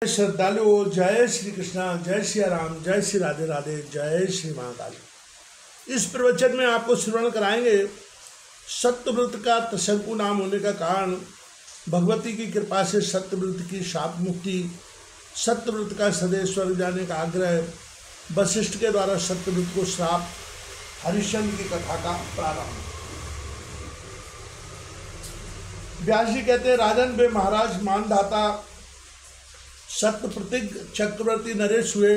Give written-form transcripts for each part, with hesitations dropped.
श्रद्धालुओं, जय श्री कृष्णा, जय श्री राम, जय श्री राधे राधे, जय श्री महाकाल। इस प्रवचन में आपको श्रवण कराएंगे सत्यव्रत का त्रिशंकु नाम होने का कारण, भगवती की कृपा से सत्यव्रत की शाप मुक्ति, सत्यव्रत का सदैव स्वर्ग जाने का आग्रह, वशिष्ठ के द्वारा सत्यव्रत को श्राप, हरिश्चंद्र की कथा का प्रारंभ। व्यास जी कहते हैं, राजन वे महाराज मानधाता सत्य प्रतिज्ञ चक्रवर्ती नरेश हुए।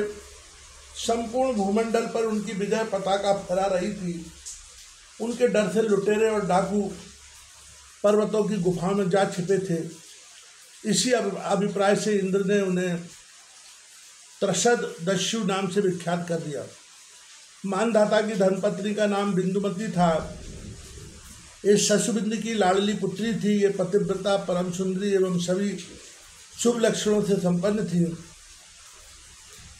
संपूर्ण भूमंडल पर उनकी विजय पताका फहरा रही थी। उनके डर से लुटेरे और डाकू पर्वतों की गुफा में जा छिपे थे। इसी अभिप्राय से इंद्र ने उन्हें त्रसद दस्यु नाम से विख्यात कर दिया। मानधाता की धर्मपत्नी का नाम बिंदुमती था। ये शशुबिंद की लाडली पुत्री थी। ये पतिव्रता, परम सुंदरी एवं सभी शुभ लक्षणों से संपन्न थी।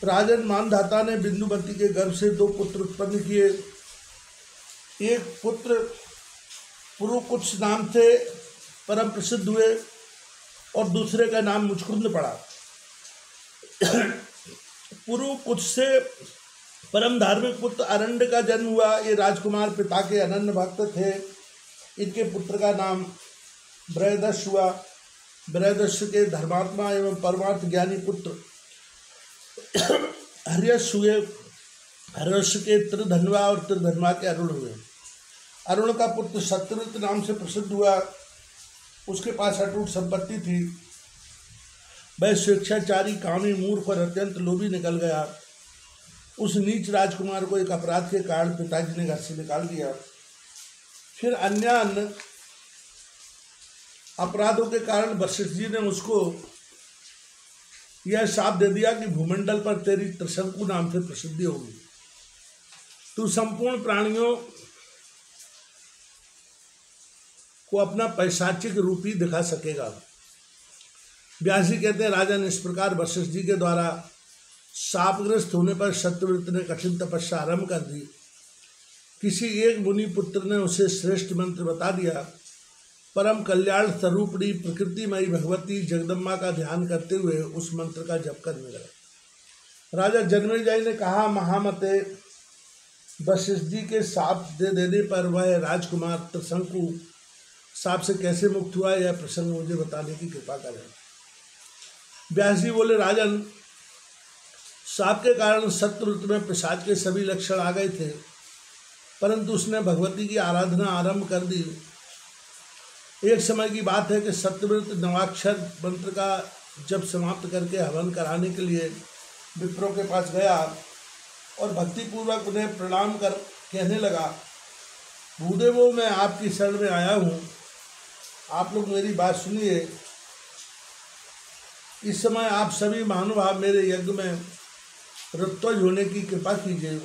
राजन मानधाता ने बिंदुमती के गर्भ से 2 पुत्र उत्पन्न किए। एक पुत्र पुरुकुत्स नाम से परम प्रसिद्ध हुए और दूसरे का नाम मुचकुंद पड़ा। पुरुकुत्स से परम धार्मिक पुत्र अरंड का जन्म हुआ। ये राजकुमार पिता के अनन्य भक्त थे। इनके पुत्र का नाम बृहदश हुआ। बृहदश के धर्मात्मा एवं परमार्थ ज्ञानी पुत्र हर्यश हुए। हर्यश के त्रिधन्वा और त्रिधन्वा के अरुण हुए। अरुण का पुत्र सत्यव्रत नाम से प्रसिद्ध हुआ। उसके पास अटूट संपत्ति थी। वह स्वेच्छाचारी, कामी, मूर्ख और अत्यंत लोभी निकल गया। उस नीच राजकुमार को एक अपराध के कारण पिताजी ने घर से निकाल दिया। फिर अन्य अपराधों के कारण वशिष्ठ जी ने उसको यह शाप दे दिया कि भूमंडल पर तेरी त्रिशंकु नाम से प्रसिद्धि होगी। तू संपूर्ण प्राणियों को अपना पैशाचिक रूप ही दिखा सकेगा। व्यास जी कहते हैं, राजन इस प्रकार वशिष्ठ जी के द्वारा शापग्रस्त होने पर सत्यव्रत ने कठिन तपस्या आरंभ कर दी। किसी एक मुनि पुत्र ने उसे श्रेष्ठ मंत्र बता दिया। परम कल्याण स्वरूपणी प्रकृतिमयी भगवती जगदम्बा का ध्यान करते हुए उस मंत्र का जप करने लगा। राजा जन्मेजय ने कहा, महामते, वशिष्ठ जी के शाप दे देने पर वह राजकुमार त्रिशंकु शाप से कैसे मुक्त हुआ, यह प्रसंग मुझे बताने की कृपा करें। व्यास जी बोले, राजन, शाप के कारण सत्यव्रत में पिशाच के सभी लक्षण आ गए थे, परंतु उसने भगवती की आराधना आरंभ कर दी। एक समय की बात है कि सत्यव्रत नवाक्षर मंत्र का जब समाप्त करके हवन कराने के लिए विप्रों के पास गया और भक्तिपूर्वक उन्हें प्रणाम कर कहने लगा, भूदेवों, मैं आपकी शरण में आया हूँ, आप लोग मेरी बात सुनिए। इस समय आप सभी महानुभाव मेरे यज्ञ में ऋत्विज होने की कृपा कीजिए।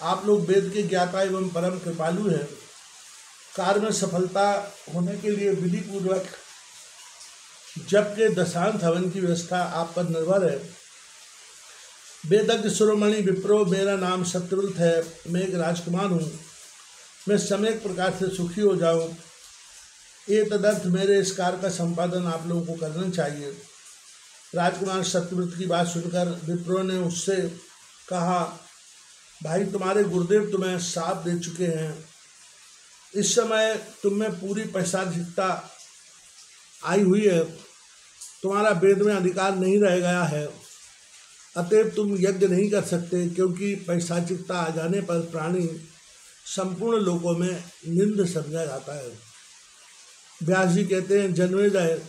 आप लोग वेद के ज्ञाता एवं परम कृपालु हैं। कार्य में सफलता होने के लिए विधि पूर्वक जप के दशांत हवन की व्यवस्था आप पर निर्भर है। वेदज्ञ शिरोमणि विप्रो, मेरा नाम सत्यव्रत है। मैं एक राजकुमार हूँ। मैं सम्यक प्रकार से सुखी हो जाऊँ, ये तदर्थ मेरे इस कार्य का संपादन आप लोगों को करना चाहिए। राजकुमार सत्यव्रत की बात सुनकर विप्रो ने उससे कहा, भाई, तुम्हारे गुरुदेव तुम्हें शाप दे चुके हैं। इस समय तुम में पूरी पैशाचिकता आई हुई है। तुम्हारा वेद में अधिकार नहीं रह गया है, अतएव तुम यज्ञ नहीं कर सकते, क्योंकि पैशाचिकता आ जाने पर प्राणी संपूर्ण लोकों में निंद समझा जाता है। व्यास जी कहते हैं, जन्मेजय,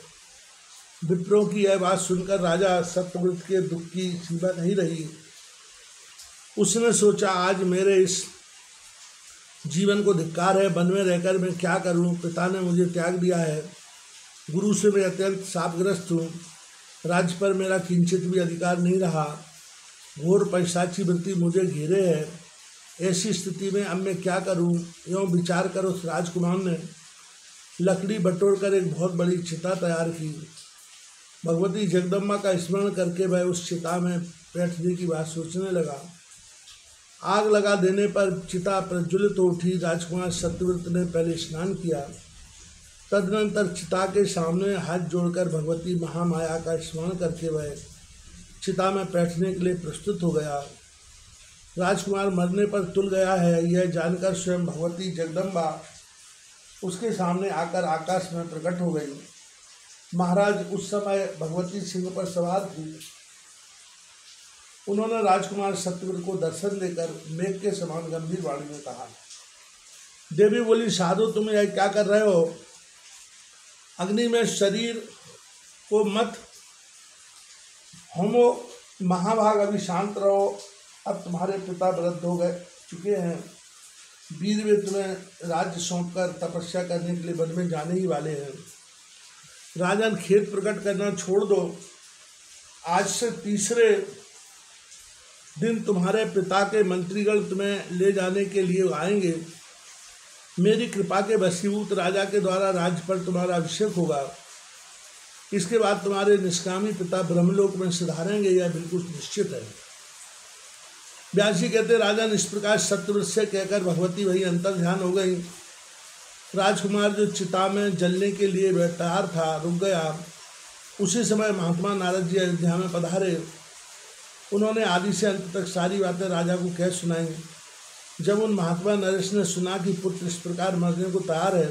विप्रों की यह बात सुनकर राजा सत्यव्रत के दुख की सीमा नहीं रही। उसने सोचा, आज मेरे इस जीवन को धिक्कार है। वन में रहकर मैं क्या करूं? पिता ने मुझे त्याग दिया है। गुरु से मैं अत्यंत शापग्रस्त हूँ। राज्य पर मेरा किंचित भी अधिकार नहीं रहा। घोर पैशाची वृत्ति मुझे घेरे है। ऐसी स्थिति में अब मैं क्या करूं? यूँ विचार कर उस राजकुमार ने लकड़ी बटोर कर एक बहुत बड़ी चिता तैयार की। भगवती जगदम्बा का स्मरण करके वह उस चिता में बैठने की बात सोचने लगा। आग लगा देने पर चिता प्रज्वलित हो उठी। राजकुमार सत्यव्रत ने पहले स्नान किया। तदनंतर चिता के सामने हाथ जोड़कर भगवती महामाया का स्मरण करके वह चिता में बैठने के लिए प्रस्तुत हो गया। राजकुमार मरने पर तुल गया है, यह जानकर स्वयं भगवती जगदम्बा उसके सामने आकर आकाश में प्रकट हो गई। महाराज उस समय भगवती सिंह पर सवार थी। उन्होंने राजकुमार सत्यव्रत को दर्शन देकर मेघ के समान गंभीर वाणी में कहा। देवी बोली, साधु तुम यह क्या कर रहे हो? अग्नि में शरीर को मत होमो, महाभाग अभी शांत रहो। अब तुम्हारे पिता वृद्ध हो गए चुके हैं, वीर वे तुम्हें राज्य सौंपकर तपस्या करने के लिए वन में जाने ही वाले हैं। राजन, खेत प्रकट करना छोड़ दो। आज से तीसरे दिन तुम्हारे पिता के मंत्रीगण तुम्हें ले जाने के लिए आएंगे। मेरी कृपा के वशीभूत राजा के द्वारा राज्य पर तुम्हारा अभिषेक होगा। इसके बाद तुम्हारे निष्कामी पिता ब्रह्मलोक में सिधारेंगे, यह बिल्कुल निश्चित है। व्यास जी कहते, राजन इस प्रकार सत्यव्रत से कहकर भगवती वही अंतर ध्यान हो गई। राजकुमार जो चिता में जलने के लिए तैयार था रुक गया। उसी समय महात्मा नारद जी अयोध्या में पधारे। उन्होंने आदि से अंत तक सारी बातें राजा को कह सुनाई। जब उन महात्मा नरेश ने सुना कि पुत्र इस प्रकार मरने को तैयार है,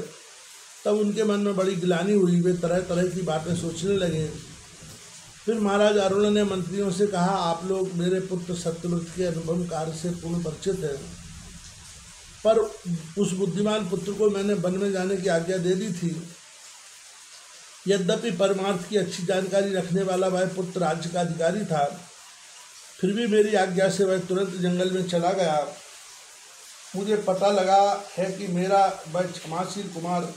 तब उनके मन में बड़ी गिलानी हुई। वे तरह तरह की बातें सोचने लगे। फिर महाराज अरुण ने मंत्रियों से कहा, आप लोग मेरे पुत्र सत्यव्रत के अनुपम कार्य से पूर्ण परिचित हैं, पर उस बुद्धिमान पुत्र को मैंने वन में जाने की आज्ञा दे दी थी। यद्यपि परमार्थ की अच्छी जानकारी रखने वाला वह पुत्र राज्य का अधिकारी था, फिर भी मेरी आज्ञा से वह तुरंत जंगल में चला गया। मुझे पता लगा है कि मेरा वह क्षमाशील कुमार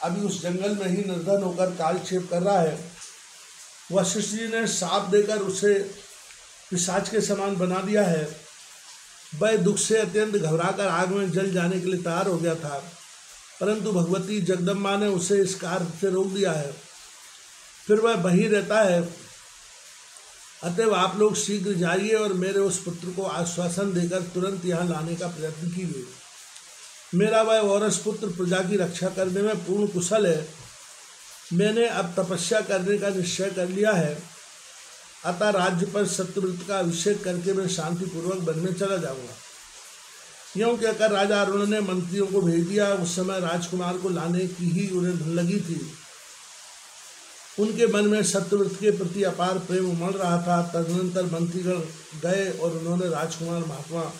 अभी उस जंगल में ही निर्धन होकर कालक्षेप कर रहा है। वशिष्ठ जी ने शाप देकर उसे पिशाच के समान बना दिया है। वह दुख से अत्यंत घबराकर आग में जल जाने के लिए तैयार हो गया था, परंतु भगवती जगदम्बा ने उसे इस कार्य से रोक दिया है। फिर वह वहीं रहता है। अतएव आप लोग शीघ्र जाइए और मेरे उस पुत्र को आश्वासन देकर तुरंत यहाँ लाने का प्रयत्न कीजिए। मेरा वह औरस पुत्र प्रजा की रक्षा करने में पूर्ण कुशल है। मैंने अब तपस्या करने का निश्चय कर लिया है, अतः राज्य पर सत्यव्रत का अभिषेक करके मैं शांतिपूर्वक वन में चला जाऊंगा। यूँ कहकर राजा अरुण ने मंत्रियों को भेज दिया। उस समय राजकुमार को लाने की ही उन्हें धुन लगी थी। उनके मन में सत्यव्रत के प्रति अपार प्रेम उमड़ रहा था। तदनंतर मंत्रीगण गए और उन्होंने राजकुमार महात्मा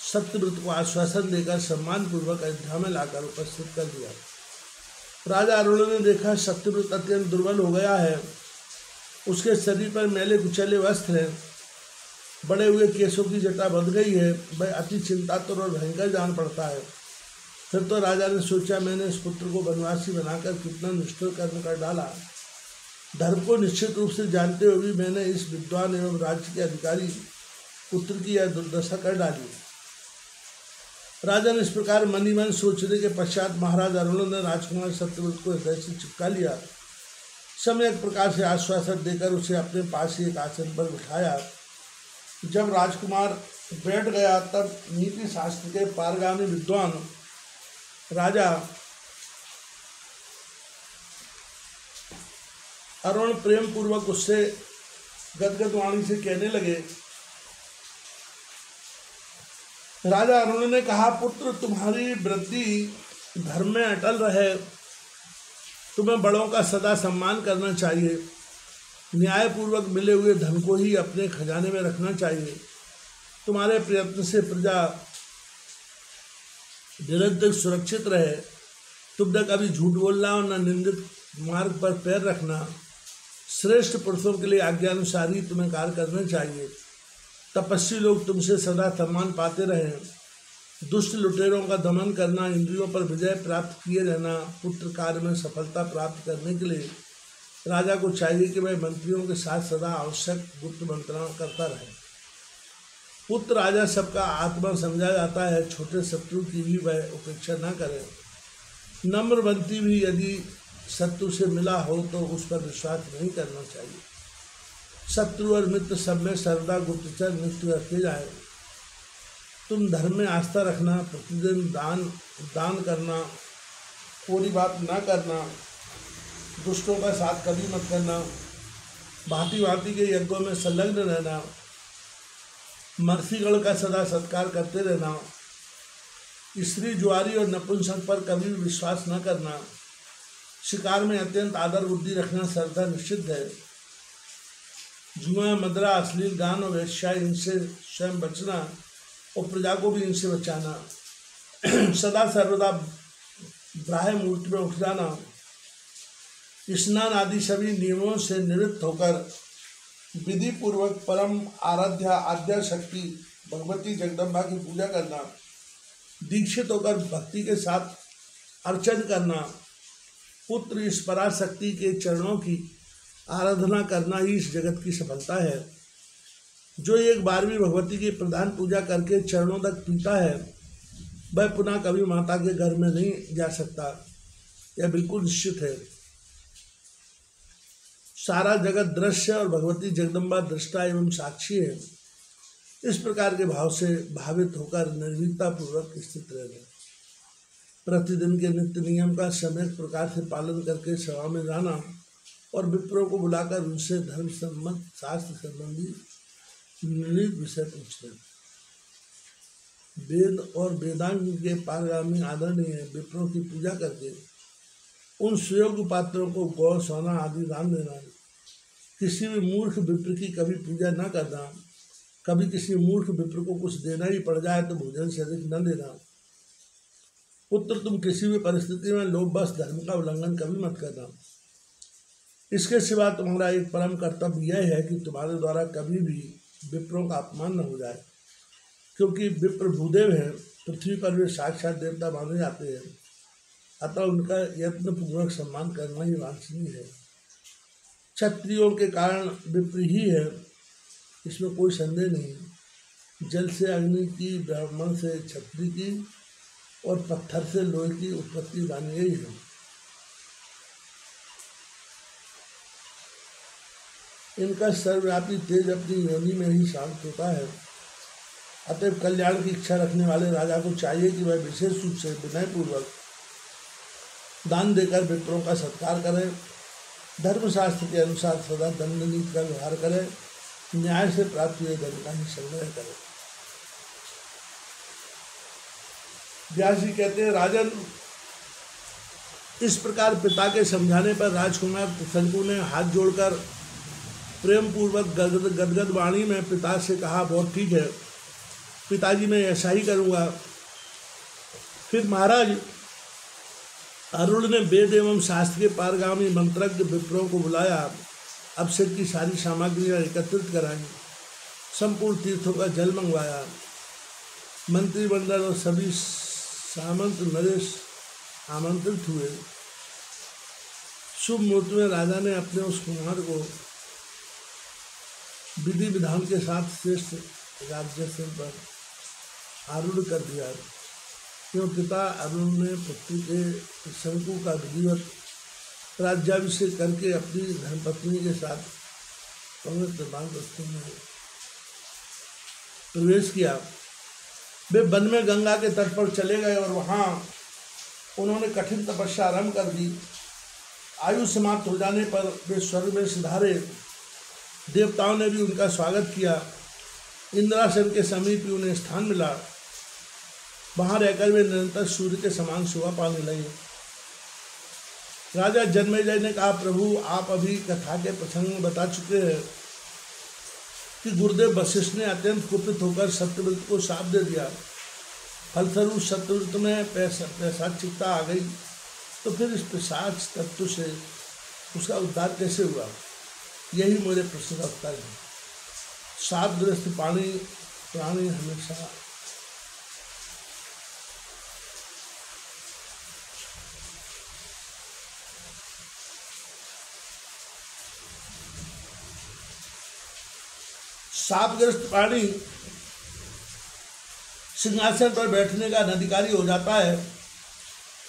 सत्यव्रत को आश्वासन देकर सम्मानपूर्वक अयोध्या में लाकर उपस्थित कर दिया। राजा अरुण ने देखा सत्यव्रत अत्यंत दुर्बल हो गया है। उसके शरीर पर मैले कुचले वस्त्र हैं, बड़े हुए केसों की जटा बंध गई है। वह अति चिंतातुर और भयंकर जान पड़ता है। फिर तो राजा ने सोचा, मैंने इस पुत्र को वनवासी बनाकर कितना निष्ठुर कर्म कर डाला। धर्म को निश्चित रूप से जानते हुए भी मैंने इस विद्वान एवं राज्य के अधिकारी पुत्र की यह दुर्दशा कर डाली। राजा ने इस प्रकार मन ही मन सोचने के पश्चात महाराज अरुण ने राजकुमार सत्यव्रत को हृदय से चिपका लिया। सम्यक प्रकार से आश्वासन देकर उसे अपने पास ही एक आसन पर बिठाया। जब राजकुमार बैठ गया, तब नीति शास्त्र के पारगामी विद्वान राजा अरुण प्रेम पूर्वक उससे गदगद वाणी से कहने लगे। राजा अरुण ने कहा, पुत्र तुम्हारी वृद्धि धर्म में अटल रहे। तुम्हें बड़ों का सदा सम्मान करना चाहिए। न्यायपूर्वक मिले हुए धन को ही अपने खजाने में रखना चाहिए। तुम्हारे प्रयत्न से प्रजा निरंतर सुरक्षित रहे। तुम न कभी झूठ बोलना और न निंदित मार्ग पर पैर रखना। श्रेष्ठ पुरुषों के लिए आज्ञानुसार ही तुम्हें कार्य करना चाहिए। तपस्वी लोग तुमसे सदा सम्मान पाते रहें। दुष्ट लुटेरों का दमन करना, इंद्रियों पर विजय प्राप्त किए रहना। पुत्र कार्य में सफलता प्राप्त करने के लिए राजा को चाहिए कि वह मंत्रियों के साथ सदा आवश्यक गुप्त मंत्रणा करता रहे। पुत्र राजा सबका आत्मा समझा जाता है। छोटे शत्रु की भी वह उपेक्षा न करे। नम्र मंत्री भी यदि शत्रु से मिला हो तो उस पर विश्वास नहीं करना चाहिए। शत्रु और मित्र सब में सर्वदा गुप्तचर नियुक्त रखे जाए। तुम धर्म में आस्था रखना, प्रतिदिन दान करना पूरी बात ना करना, दुष्टों का साथ कभी मत करना, भांति भांति के यज्ञों में संलग्न रहना, मर्सीगण का सदा सत्कार करते रहना, स्त्री जुआरी और नपुंसक पर कभी भी विश्वास न करना, शिकार में अत्यंत आदर बुद्धि रखना सर्वथा निषिद्ध है, जुआ मदरा अश्लील गान और वेश्या इनसे स्वयं बचना और प्रजा को भी इनसे बचाना, सदा सर्वदा ब्राह्य मुहूर्त में उठ जाना, स्नान आदि सभी नियमों से निवृत्त होकर विधि पूर्वक परम आराध्या आद्या शक्ति भगवती जगदम्बा की पूजा करना, दीक्षित होकर भक्ति के साथ अर्चन करना, पुत्र इस पराशक्ति के चरणों की आराधना करना ही इस जगत की सफलता है। जो एक बार भी भगवती की प्रधान पूजा करके चरणों तक पीता है वह पुनः कभी माता के घर में नहीं जा सकता, यह बिल्कुल निश्चित है। सारा जगत दृश्य और भगवती जगदम्बा दृष्टा एवं साक्षी है। इस प्रकार के भाव से भावित होकर निर्भीकता पूर्वक स्थित रहना, प्रतिदिन के नित्य नियम का सम्यक प्रकार से पालन करके सभा में जाना और विप्रों को बुलाकर उनसे धर्म सम्मत शास्त्र संबंधी निर्णीत विषय पूछना। वेद और वेदांग के पारगामी आदरणीय विप्रों की पूजा करके उन सुयोग्य पात्रों को गौ सोना आदि दान देना, किसी भी मूर्ख विप्र की कभी पूजा न करना, कभी किसी मूर्ख विप्र को कुछ देना ही पड़ जाए तो भोजन से अधिक न देना। पुत्र तुम किसी भी परिस्थिति में लोभवश धर्म का उल्लंघन कभी मत करना। इसके सिवा तुम्हारा एक परम कर्तव्य यह है कि तुम्हारे द्वारा कभी भी विप्रों का अपमान न हो जाए, क्योंकि विप्र भूदेव हैं, पृथ्वी पर वे साक्षात देवता माने जाते हैं, अतः उनका यत्नपूर्वक सम्मान करना ही वांछनीय है। क्षत्रियों के कारण विप्र ही है, इसमें कोई संदेह नहीं। जल से अग्नि की, ब्राह्मण से क्षत्रिय की और पत्थर से लोहे की उत्पत्ति मानी गई है। इनका सर्वव्यापी तेज अपनी योनि में ही शांत होता है। अतएव कल्याण की इच्छा रखने वाले राजा को चाहिए कि वह विशेष रूप से विनयपूर्वक दान देकर विप्रों का सत्कार करे, धर्मशास्त्र के अनुसार सदा दंड नीति का व्यवहार करे, न्याय से प्राप्त हुए धन का ही संग्रह करे। व्यास जी कहते हैं, राजन, इस प्रकार पिता के समझाने पर राजकुमार शंकु ने हाथ जोड़कर प्रेम पूर्वक गदगद वाणी में पिता से कहा, बहुत ठीक है पिताजी, मैं ऐसा ही करूँगा। फिर महाराज अरुण ने वेद एवं शास्त्र के पारगामी मंत्रज्ञ विप्रों को बुलाया, अभिषेक की सारी सामग्रियाँ एकत्रित कराई, संपूर्ण तीर्थों का जल मंगवाया, मंत्रिमंडल और सभी सामंत नरेश आमंत्रित हुए। शुभ मुहूर्त में राजा ने अपने उस कुमार को विधि विधान के साथ श्रेष्ठ राज्यासन पर आरूढ़ कर दिया, क्यों पिता अरुण ने पुत्र के शंकु का विधिवत राज्याभिषेक करके अपनी धर्मपत्नी के साथ पवित्र वानप्रस्थों में प्रवेश किया। वे वन में गंगा के तट पर चले गए और वहाँ उन्होंने कठिन तपस्या आरंभ कर दी। आयु समाप्त हो जाने पर वे स्वर्ग में सिधारे। देवताओं ने भी उनका स्वागत किया। इंद्रासन के समीप ही उन्हें स्थान मिला। वहाँ रहकर वे निरंतर सूर्य के समान शोभा पाने लगे। राजा जन्मेजय ने कहा, प्रभु आप अभी कथा के प्रसंग में बता चुके हैं कि गुरुदेव वशिष्ठ ने अत्यंत कुपित होकर सत्यव्रत को शाप दे दिया। फलस्वरूप सत्यव्रत में पैशाचिकता आ गई, तो फिर इस पिशाच तत्व से उसका उद्धार कैसे हुआ? यही मेरे प्रश्न का उत्तर है। शापग्रस्त प्राणी हमेशा सिंहासन पर बैठने का अनधिकारी हो जाता है।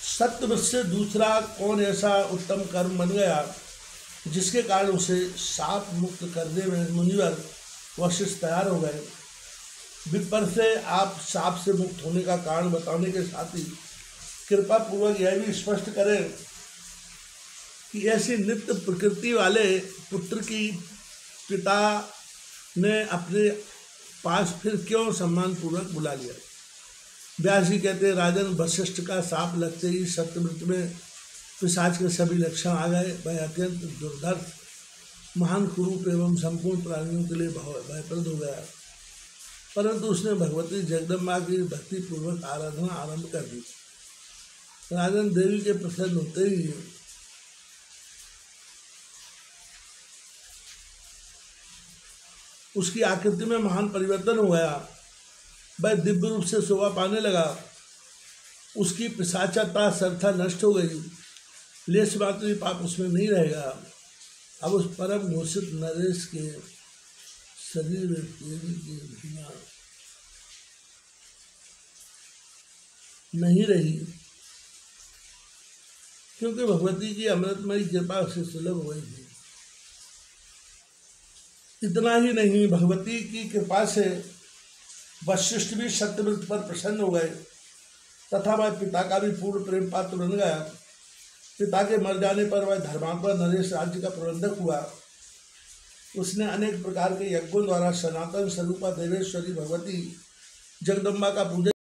सत्यव्रत से दूसरा कौन ऐसा उत्तम कर्म बन गया जिसके कारण उसे शाप मुक्त करने में मुनिवर वशिष्ठ तैयार हो गए। विप्र से आप शाप से मुक्त होने का कारण बताने के साथ ही कृपा पूर्वक यह भी स्पष्ट करें कि ऐसी नित्य प्रकृति वाले पुत्र की पिता ने अपने पास फिर क्यों सम्मान पूर्वक बुला लिया। व्यास जी कहते हैं, राजन वशिष्ठ का साप लगते ही सत्यव्रत में पिशाच के सभी लक्षण आ गए। वह अत्यंत दुर्धर्ष महान कुरूप एवं संपूर्ण प्राणियों के लिए भयप्रद हो गया, परंतु उसने भगवती जगदम्बा की भक्ति पूर्वक आराधना आरंभ कर दी। राजन देवी के प्रसन्न होते ही उसकी आकृति में महान परिवर्तन हो गया। वह दिव्य रूप से शोभा पाने लगा। उसकी पिशाचता सर्था नष्ट हो गई। लेश मात्र भी पाप उसमें नहीं रहेगा। अब उस परम घोषित नरेश के शरीर में देवी की महिमा नहीं रही, क्योंकि भगवती की अमृतमयी कृपा उसे सुलभ हो गई थी। इतना ही नहीं, भगवती की कृपा से वशिष्ठ भी सत्यव्रत पर प्रसन्न हो गए तथा वह पिता का भी पूर्ण प्रेम पात्र बन गया। पिता के मर जाने पर वह धर्मात्मा नरेश राज्य का प्रबंधक हुआ। उसने अनेक प्रकार के यज्ञों द्वारा सनातन स्वरूपा देवेश्वरी भगवती जगदम्बा का पूजन